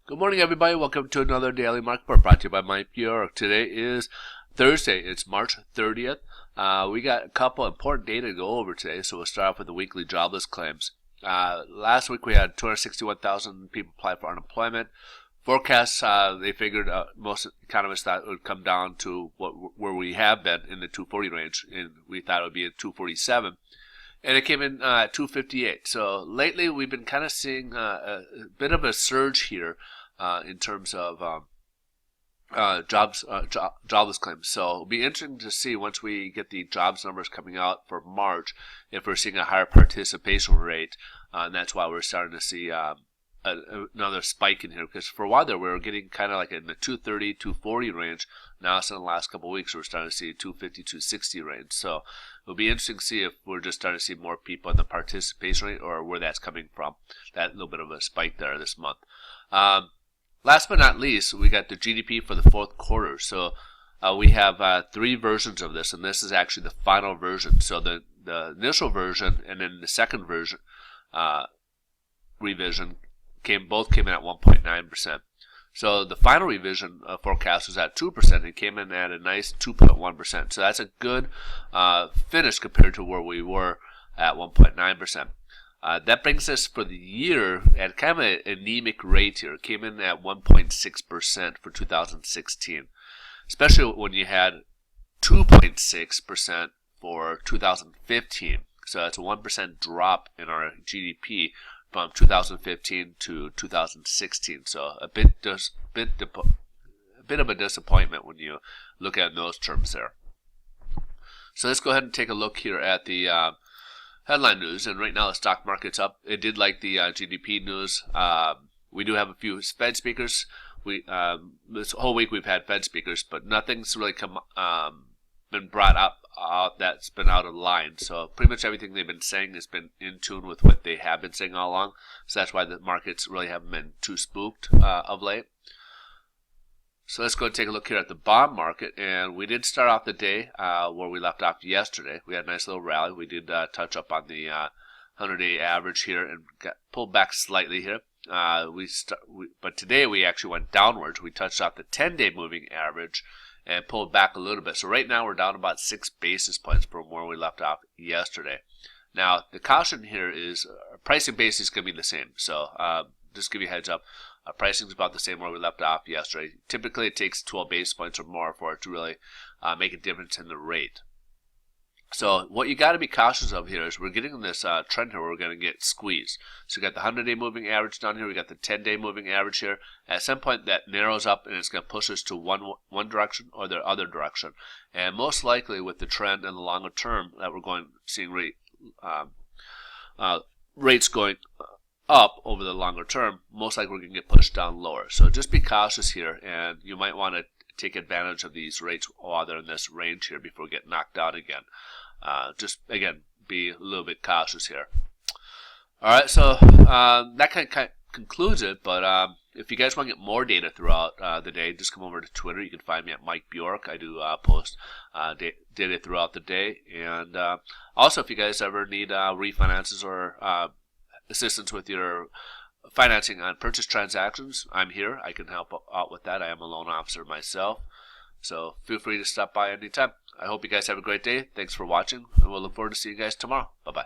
Good morning, everybody. Welcome to another Daily Market Report brought to you by Mike Bjork. Today is Thursday. It's March 30th. We got a couple important data to go over today, so we'll start off with the weekly jobless claims. Last week we had 261,000 people apply for unemployment. Forecasts, they figured most economists thought it would come down to where we have been in the 240 range, and we thought it would be at 247. And it came in at 258. So lately we've been kind of seeing a bit of a surge here in terms of jobless claims. So it'll be interesting to see once we get the jobs numbers coming out for March if we're seeing a higher participation rate. And that's why we're starting to see another spike in here, because for a while there we were getting kind of like in the 230, 240 range. Now it's in the last couple of weeks we're starting to see 250, 260 range. So it'll be interesting to see if we're just starting to see more people in the participation rate or where that's coming from. That little bit of a spike there this month. Last but not least, we got the GDP for the fourth quarter. So we have three versions of this, and this is actually the final version. So the initial version and then the second version revision both came in at 1.9%. So the final revision forecast was at 2%. It came in at a nice 2.1%. So that's a good finish compared to where we were at 1.9%. That brings us for the year at kind of an anemic rate here. It came in at 1.6% for 2016, especially when you had 2.6% for 2015. So that's a 1% drop in our GDP from 2015 to 2016. So a bit of a disappointment when you look at those terms there. So let's go ahead and take a look here at the headline news. And right now the stock market's up. It did like the GDP news. We do have a few Fed speakers. This whole week we've had Fed speakers, but nothing's really been brought up that's been out of line. So pretty much everything they've been saying has been in tune with what they have been saying all along. So that's why the markets really haven't been too spooked of late. So let's go and take a look here at the bond market. And we did start off the day where we left off yesterday. We had a nice little rally. We did touch up on the 100-day average here and pulled back slightly here. But today we actually went downwards. We touched off the 10-day moving average and pulled back a little bit. So right now we're down about 6 basis points from where we left off yesterday. Now the caution here is pricing base is going to be the same. So just give you a heads up. Pricing is about the same where we left off yesterday. Typically it takes 12 basis points or more for it to really make a difference in the rate. So what you got to be cautious of here is we're getting this trend here where we're going to get squeezed. So you got the 100-day moving average down here. We got the 10-day moving average here. At some point that narrows up and it's going to push us to one direction or the other direction. And most likely with the trend in the longer term that we're seeing rates going up over the longer term, most likely we're going to get pushed down lower. So just be cautious here, and you might want to take advantage of these rates while they're in this range here before we get knocked out again. Just again, be a little bit cautious here. Alright, so that kind of concludes it, but if you guys want to get more data throughout the day, just come over to Twitter. You can find me at Mike Bjork. I do post data throughout the day. And also, if you guys ever need refinances or assistance with your financing on purchase transactions, I'm here. I can help out with that. I am a loan officer myself. So feel free to stop by anytime. I hope you guys have a great day. Thanks for watching, and we'll look forward to seeing you guys tomorrow. Bye-bye.